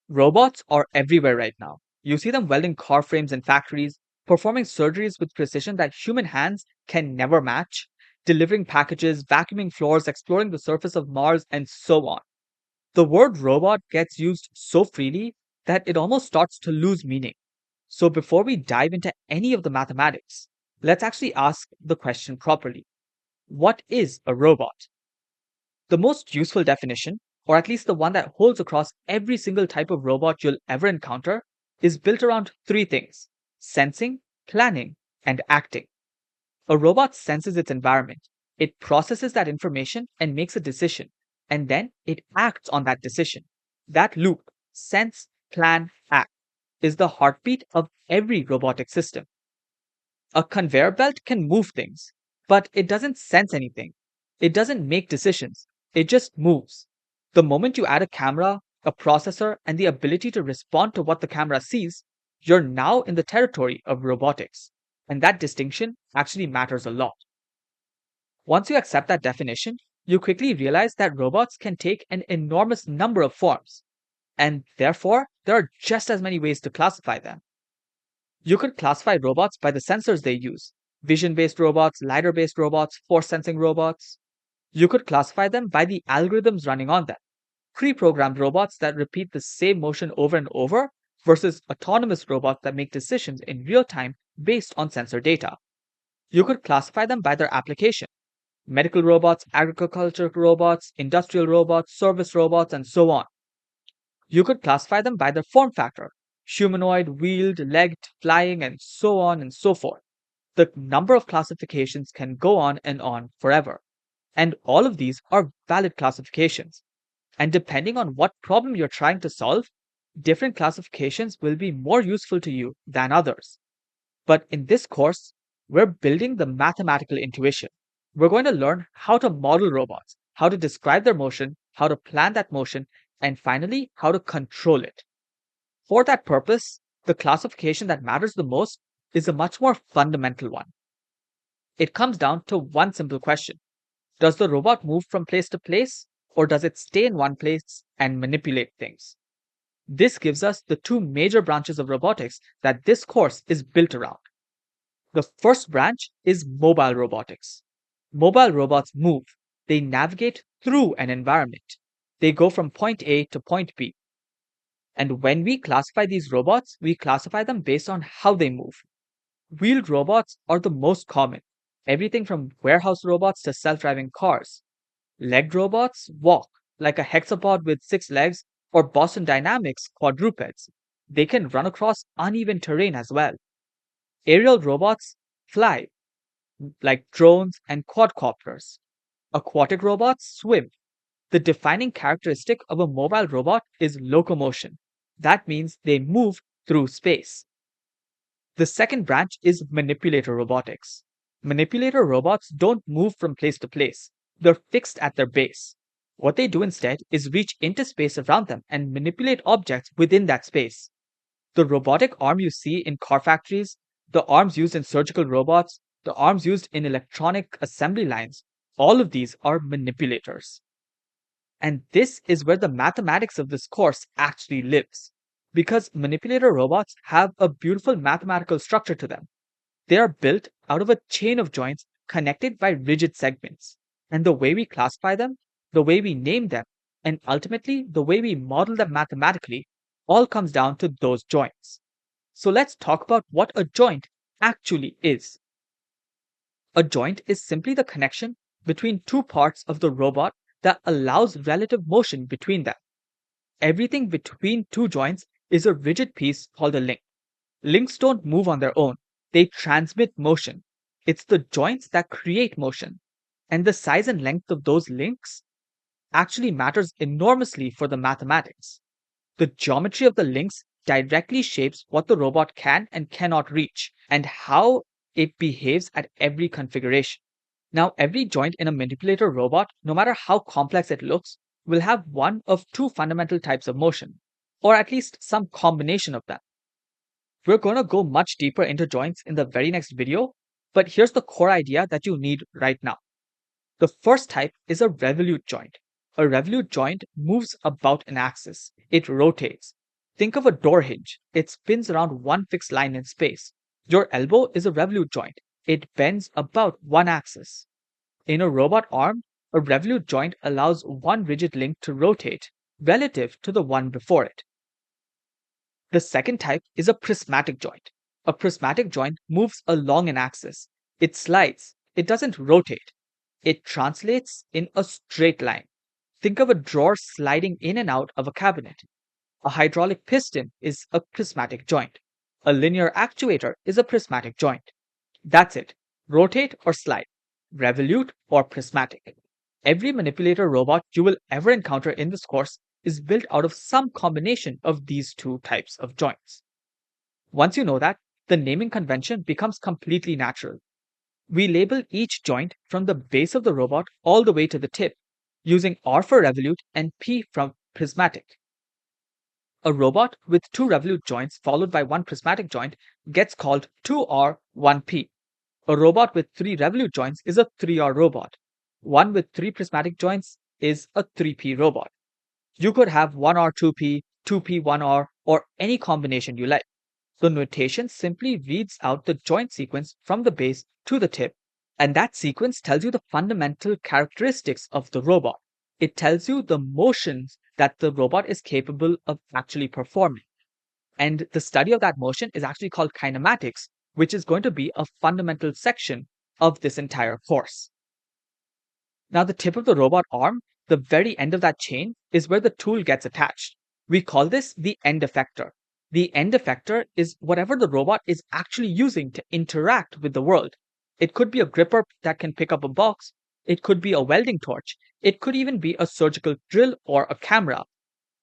Robots are everywhere right now. You see them welding car frames in factories, performing surgeries with precision that human hands can never match, delivering packages, vacuuming floors, exploring the surface of Mars, and so on. The word robot gets used so freely that it almost starts to lose meaning. So, before we dive into any of the mathematics, let's actually ask the question properly. What is a robot? The most useful definition, or at least the one that holds across every single type of robot you'll ever encounter, is built around three things: sensing, planning, and acting. A robot senses its environment, it processes that information and makes a decision, and then it acts on that decision. That loop, sense, plan, act, is the heartbeat of every robotic system. A conveyor belt can move things, but it doesn't sense anything. It doesn't make decisions. It just moves. The moment you add a camera, a processor, and the ability to respond to what the camera sees, you're now in the territory of robotics. And that distinction actually matters a lot. Once you accept that definition, you quickly realize that robots can take an enormous number of forms. And therefore, there are just as many ways to classify them. You could classify robots by the sensors they use: vision based robots, lidar based robots, force sensing robots. You could classify them by the algorithms running on them: pre programmed robots that repeat the same motion over and over versus autonomous robots that make decisions in real time based on sensor data. You could classify them by their application: medical robots, agricultural robots, industrial robots, service robots, and so on. You could classify them by their form factor: humanoid, wheeled, legged, flying, and so on and so forth. The number of classifications can go on forever. And all of these are valid classifications. And depending on what problem you're trying to solve, different classifications will be more useful to you than others. But in this course, we're building the mathematical intuition. We're going to learn how to model robots, how to describe their motion, how to plan that motion, and finally, how to control it. For that purpose, the classification that matters the most is a much more fundamental one. It comes down to one simple question: does the robot move from place to place, or does it stay in one place and manipulate things? This gives us the two major branches of robotics that this course is built around. The first branch is mobile robotics. Mobile robots move, they navigate through an environment. They go from point A to point B. And when we classify these robots, we classify them based on how they move. Wheeled robots are the most common, everything from warehouse robots to self driving cars. Legged robots walk, like a hexapod with 6 legs, or Boston Dynamics quadrupeds. They can run across uneven terrain as well. Aerial robots fly, like drones and quadcopters. Aquatic robots swim. The defining characteristic of a mobile robot is locomotion. That means they move through space. The second branch is manipulator robotics. Manipulator robots don't move from place to place, they're fixed at their base. What they do instead is reach into space around them and manipulate objects within that space. The robotic arm you see in car factories, the arms used in surgical robots, the arms used in electronic assembly lines, all of these are manipulators. And this is where the mathematics of this course actually lives. Because manipulator robots have a beautiful mathematical structure to them. They are built out of a chain of joints connected by rigid segments. And the way we classify them, the way we name them, and ultimately the way we model them mathematically all comes down to those joints. So let's talk about what a joint actually is. A joint is simply the connection between two parts of the robot that allows relative motion between them. Everything between two joints is a rigid piece called a link. Links don't move on their own, they transmit motion. It's the joints that create motion. And the size and length of those links actually matters enormously for the mathematics. The geometry of the links directly shapes what the robot can and cannot reach, and how it behaves at every configuration. Now, every joint in a manipulator robot, no matter how complex it looks, will have one of two fundamental types of motion, or at least some combination of them. We're going to go much deeper into joints in the very next video, but here's the core idea that you need right now. The first type is a revolute joint. A revolute joint moves about an axis. It rotates. Think of a door hinge. It spins around one fixed line in space. Your elbow is a revolute joint. It bends about one axis. In a robot arm, a revolute joint allows one rigid link to rotate relative to the one before it. The second type is a prismatic joint. A prismatic joint moves along an axis. It slides. It doesn't rotate. It translates in a straight line. Think of a drawer sliding in and out of a cabinet. A hydraulic piston is a prismatic joint. A linear actuator is a prismatic joint. That's it. Rotate or slide. Revolute or prismatic. Every manipulator robot you will ever encounter in this course is built out of some combination of these two types of joints. Once you know that, the naming convention becomes completely natural. We label each joint from the base of the robot all the way to the tip, using R for revolute and P from prismatic. A robot with two revolute joints followed by one prismatic joint gets called 2R, 1P. A robot with three revolute joints is a 3R robot. One with three prismatic joints is a 3P robot. You could have 1R 2P, 2P 1R, or any combination you like. The notation simply reads out the joint sequence from the base to the tip, and that sequence tells you the fundamental characteristics of the robot. It tells you the motions that the robot is capable of actually performing. And the study of that motion is actually called kinematics, which is going to be a fundamental section of this entire course. Now, the tip of the robot arm, the very end of that chain, is where the tool gets attached. We call this the end effector. The end effector is whatever the robot is actually using to interact with the world. It could be a gripper that can pick up a box. It could be a welding torch. It could even be a surgical drill or a camera.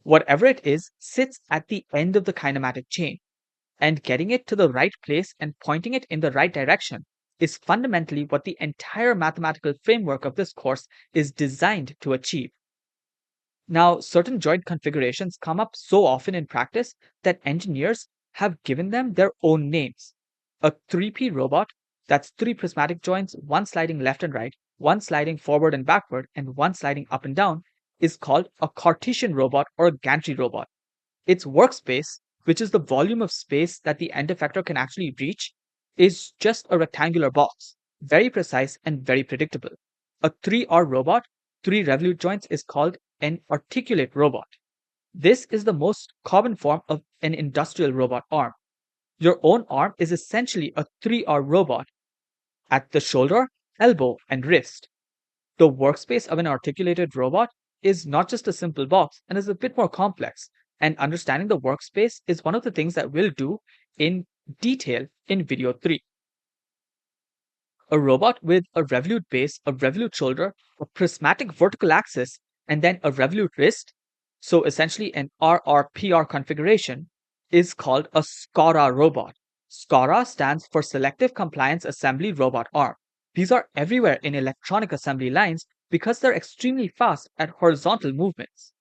Whatever it is sits at the end of the kinematic chain. And getting it to the right place and pointing it in the right direction is fundamentally what the entire mathematical framework of this course is designed to achieve. Now, certain joint configurations come up so often in practice that engineers have given them their own names. A 3P robot, that's three prismatic joints, one sliding left and right, one sliding forward and backward, and one sliding up and down, is called a Cartesian robot or a gantry robot. Its workspace, which is the volume of space that the end effector can actually reach, is just a rectangular box, very precise and very predictable. A 3R robot, three revolute joints, is called an articulate robot. This is the most common form of an industrial robot arm. Your own arm is essentially a 3R robot at the shoulder, elbow, and wrist. The workspace of an articulated robot is not just a simple box and is a bit more complex. And understanding the workspace is one of the things that we'll do in detail in video 3. A robot with a revolute base, a revolute shoulder, a prismatic vertical axis, and then a revolute wrist, so essentially an RRPR configuration, is called a SCARA robot. SCARA stands for Selective Compliance Assembly Robot Arm. These are everywhere in electronic assembly lines because they're extremely fast at horizontal movements.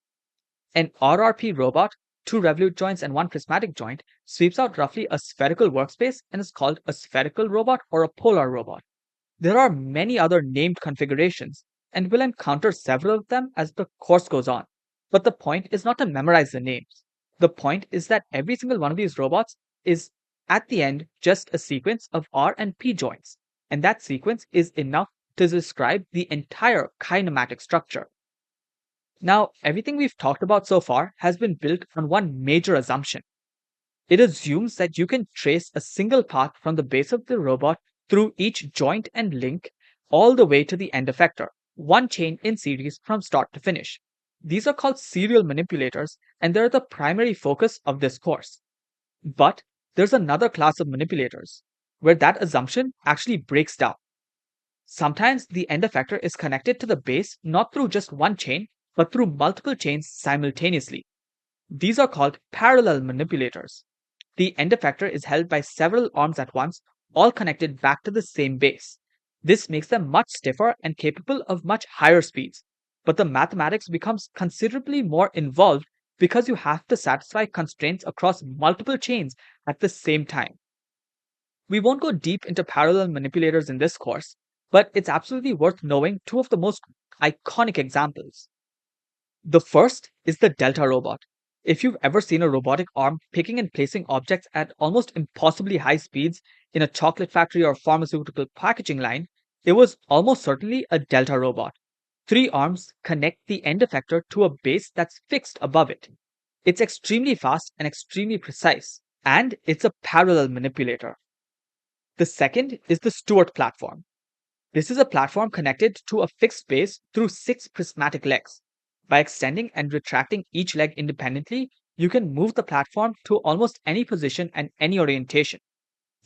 An RRP robot, two revolute joints and one prismatic joint, sweeps out roughly a spherical workspace and is called a spherical robot or a polar robot. There are many other named configurations, and we'll encounter several of them as the course goes on. But the point is not to memorize the names. The point is that every single one of these robots is, at the end, just a sequence of R and P joints, and that sequence is enough to describe the entire kinematic structure. Now, everything we've talked about so far has been built on one major assumption. It assumes that you can trace a single path from the base of the robot through each joint and link all the way to the end effector, one chain in series from start to finish. These are called serial manipulators, and they're the primary focus of this course. But there's another class of manipulators where that assumption actually breaks down. Sometimes the end effector is connected to the base not through just one chain, but through multiple chains simultaneously. These are called parallel manipulators. The end effector is held by several arms at once, all connected back to the same base. This makes them much stiffer and capable of much higher speeds. But the mathematics becomes considerably more involved because you have to satisfy constraints across multiple chains at the same time. We won't go deep into parallel manipulators in this course, but it's absolutely worth knowing two of the most iconic examples. The first is the Delta robot. If you've ever seen a robotic arm picking and placing objects at almost impossibly high speeds in a chocolate factory or pharmaceutical packaging line, it was almost certainly a Delta robot. Three arms connect the end effector to a base that's fixed above it. It's extremely fast and extremely precise, and it's a parallel manipulator. The second is the Stewart platform. This is a platform connected to a fixed base through six prismatic legs. By extending and retracting each leg independently, you can move the platform to almost any position and any orientation.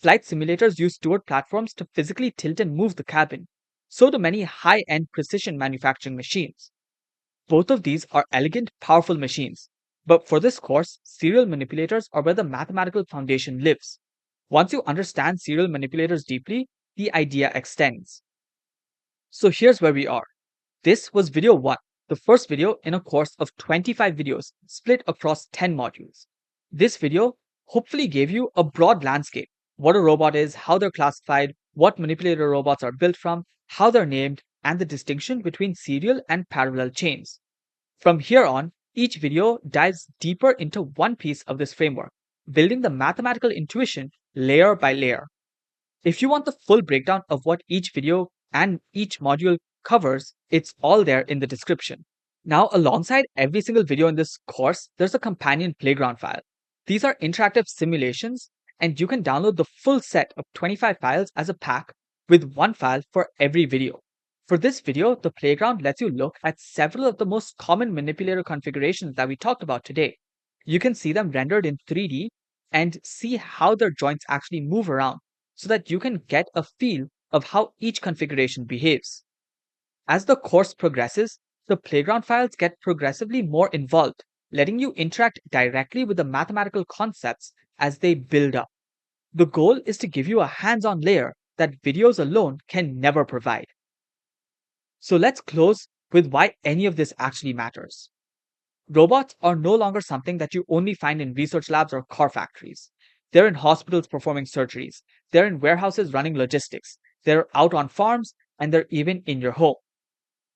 Flight simulators use Stewart platforms to physically tilt and move the cabin. So do many high end precision manufacturing machines. Both of these are elegant, powerful machines. But for this course, serial manipulators are where the mathematical foundation lives. Once you understand serial manipulators deeply, the idea extends. So here's where we are. This was video 1, the first video in a course of 25 videos split across 10 modules. This video hopefully gave you a broad landscape: what a robot is, how they're classified, what manipulator robots are built from, how they're named, and the distinction between serial and parallel chains. From here on, each video dives deeper into one piece of this framework, building the mathematical intuition layer by layer. If you want the full breakdown of what each video and each module covers, it's all there in the description. Now, alongside every single video in this course, there's a companion playground file. These are interactive simulations, and you can download the full set of 25 files as a pack with one file for every video. For this video, the playground lets you look at several of the most common manipulator configurations that we talked about today. You can see them rendered in 3D and see how their joints actually move around, so that you can get a feel of how each configuration behaves. As the course progresses, the playground files get progressively more involved, letting you interact directly with the mathematical concepts as they build up. The goal is to give you a hands-on layer that videos alone can never provide. So let's close with why any of this actually matters. Robots are no longer something that you only find in research labs or car factories. They're in hospitals performing surgeries, they're in warehouses running logistics, they're out on farms, and they're even in your home.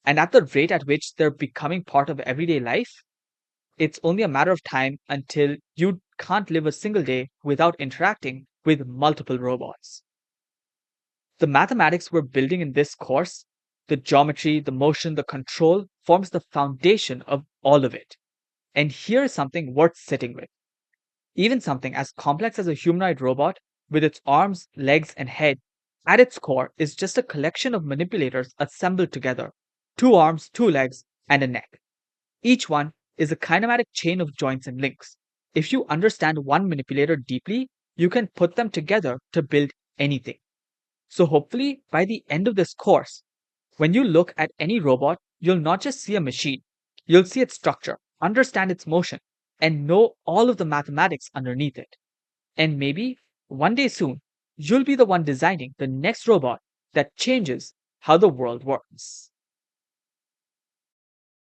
And at the rate at which they're becoming part of everyday life, it's only a matter of time until you can't live a single day without interacting with multiple robots. The mathematics we're building in this course, the geometry, the motion, the control, forms the foundation of all of it. And here is something worth sitting with. Even something as complex as a humanoid robot, with its arms, legs, and head, at its core is just a collection of manipulators assembled together: two arms, two legs, and a neck. Each one is a kinematic chain of joints and links. If you understand one manipulator deeply, you can put them together to build anything. So hopefully, by the end of this course, when you look at any robot, you'll not just see a machine, you'll see its structure, understand its motion, and know all of the mathematics underneath it. And maybe one day soon, you'll be the one designing the next robot that changes how the world works.